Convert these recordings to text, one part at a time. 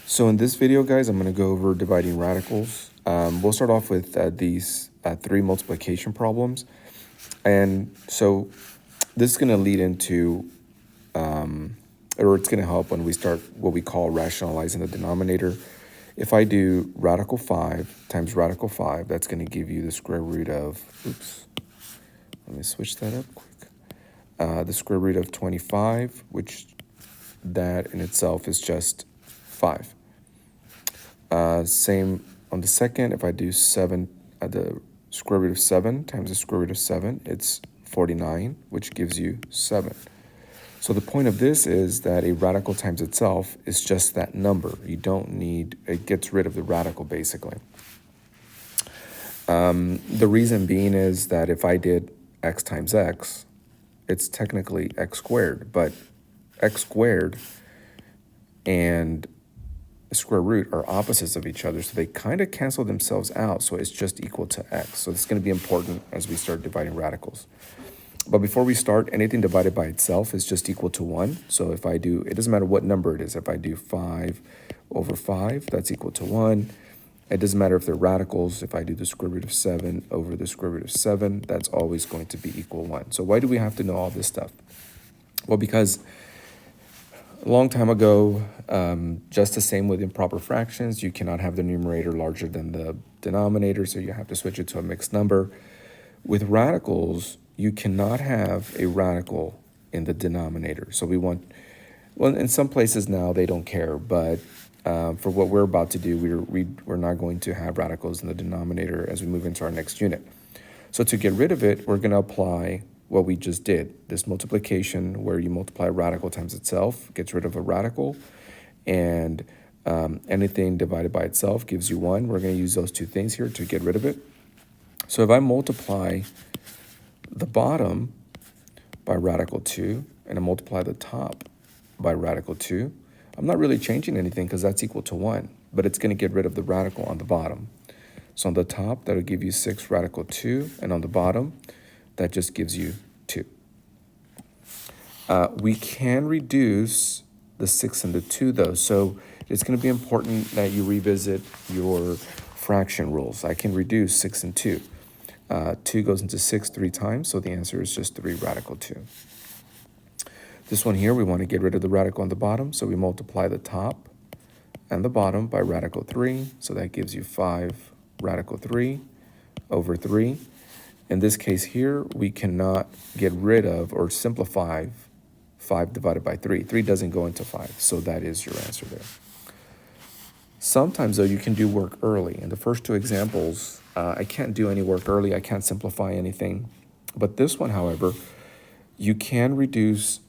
So in this video, guys, I'm going to go over dividing radicals. We'll start off with these three multiplication problems. And so this is going to lead into, or it's going to help when we start what we call rationalizing the denominator. If I do radical 5 times radical 5, that's going to give you the square root of, let me switch that up quick. The square root of 25, which that in itself is just 5. Same on the second, if I do 7, the square root of 7 times the square root of 7, it's 49, which gives you 7. So the point of this is that a radical times itself is just that number. You don't need, it gets rid of the radical basically. The reason being is that if I did x times x, it's technically x squared, but x squared and square root are opposites of each other, so they kind of cancel themselves out, so it's just equal to x. So it's going to be important as we start dividing radicals. But before we start, anything divided by itself is just equal to 1. So if I do, it doesn't matter what number it is. If I do 5 over 5, that's equal to 1. It doesn't matter if they're radicals. If I do the square root of 7 over the square root of 7, that's always going to be equal 1. So why do we have to know all this stuff? Well, because a long time ago, just the same with improper fractions, you cannot have the numerator larger than the denominator, so you have to switch it to a mixed number. With radicals, you cannot have a radical in the denominator. So we want, well, in some places now they don't care, but for what we're about to do, we're not going to have radicals in the denominator as we move into our next unit. So to get rid of it, we're going to apply what we just did, this multiplication where you multiply a radical times itself, gets rid of a radical, and anything divided by itself gives you 1. We're going to use those two things here to get rid of it. So if I multiply the bottom by radical 2 and I multiply the top by radical 2, I'm not really changing anything because that's equal to 1, but it's going to get rid of the radical on the bottom. So on the top, that'll give you 6 radical 2, and on the bottom, that just gives you 2. We can reduce the 6 and the 2, though, so it's going to be important that you revisit your fraction rules. I can reduce 6 and 2. 2 goes into 6 3 times, so the answer is just 3 radical 2. This one here, we want to get rid of the radical on the bottom, so we multiply the top and the bottom by radical 3, so that gives you 5 radical 3 over 3. In this case here, we cannot get rid of or simplify 5 divided by 3. 3 doesn't go into 5, so that is your answer there. Sometimes, though, you can do work early. In the first two examples, I can't do any work early. I can't simplify anything. But this one, however, you can reduce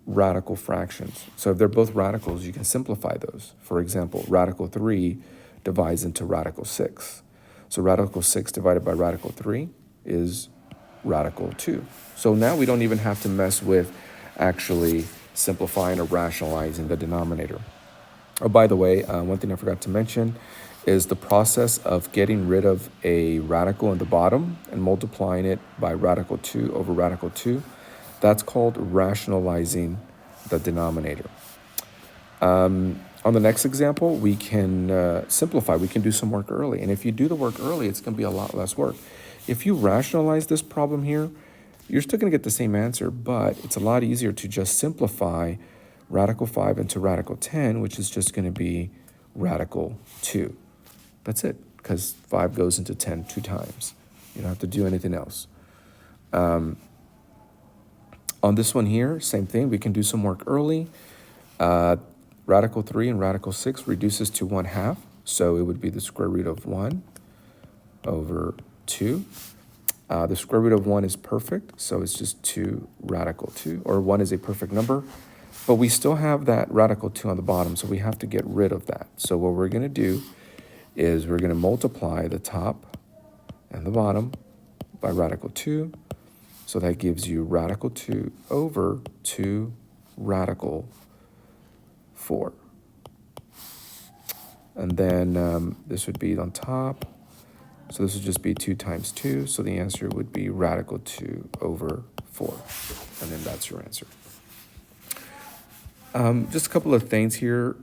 radical fractions. So if they're both radicals, you can simplify those. For example, radical 3 divides into radical 6. So radical 6 divided by radical 3 is radical 2. So now we don't even have to mess with actually simplifying or rationalizing the denominator. Oh, by the way, one thing I forgot to mention is the process of getting rid of a radical in the bottom and multiplying it by radical 2 over radical 2. That's called rationalizing the denominator. On the next example, we can simplify. We can do some work early. And if you do the work early, it's going to be a lot less work. If you rationalize this problem here, you're still going to get the same answer, but it's a lot easier to just simplify radical 5 into radical 10, which is just going to be radical 2. That's it, because 5 goes into 10 2 times. You don't have to do anything else. On this one here, same thing. We can do some work early. Radical 3 and radical 6 reduces to 1/2, so it would be the square root of 1 over 2. The square root of 1 is perfect, so it's just 2 radical 2, or 1 is a perfect number. But we still have that radical 2 on the bottom, so we have to get rid of that. So what we're going to do is we're going to multiply the top and the bottom by radical 2. So that gives you radical 2 over 2 radical 4. And then this would be on top. So this would just be 2 times 2. So the answer would be radical 2 over 4. And then that's your answer. Just a couple of things here.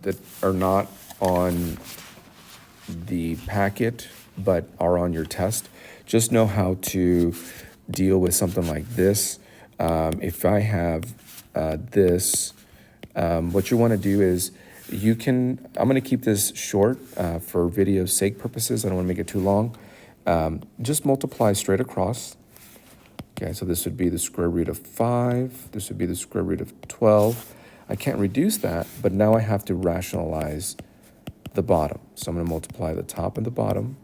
that are not on the packet but are on your test, just know how to deal with something like this. If I have this, what you want to do is I'm going to keep this short for video's sake purposes. I don't want to make it too long. Just multiply straight across. Okay, so this would be the square root of 5. This would be the square root of 12. I can't reduce that, but now I have to rationalize the bottom. So I'm going to multiply the top and the bottom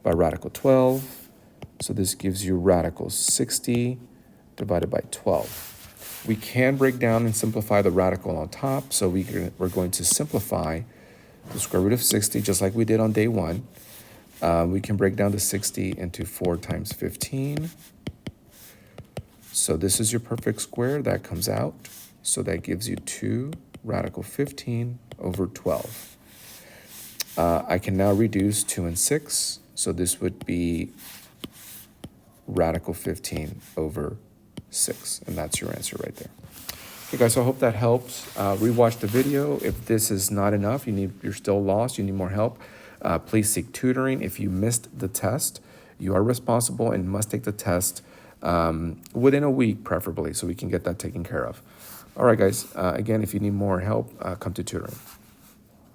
by radical 12. So this gives you radical 60 divided by 12. We can break down and simplify the radical on top, so we're going to simplify the square root of 60 just like we did on day 1. We can break down the 60 into 4 times 15. So this is your perfect square. That comes out. So that gives you 2 radical 15 over 12. I can now reduce 2 and 6. So this would be radical 15 over 6. And that's your answer right there. Okay, guys, so I hope that helps. Rewatch the video. If this is not enough, you're still lost, you need more help, please seek tutoring. If you missed the test, you are responsible and must take the test within a week, preferably, so we can get that taken care of. All right, guys. Again, if you need more help, come to tutoring.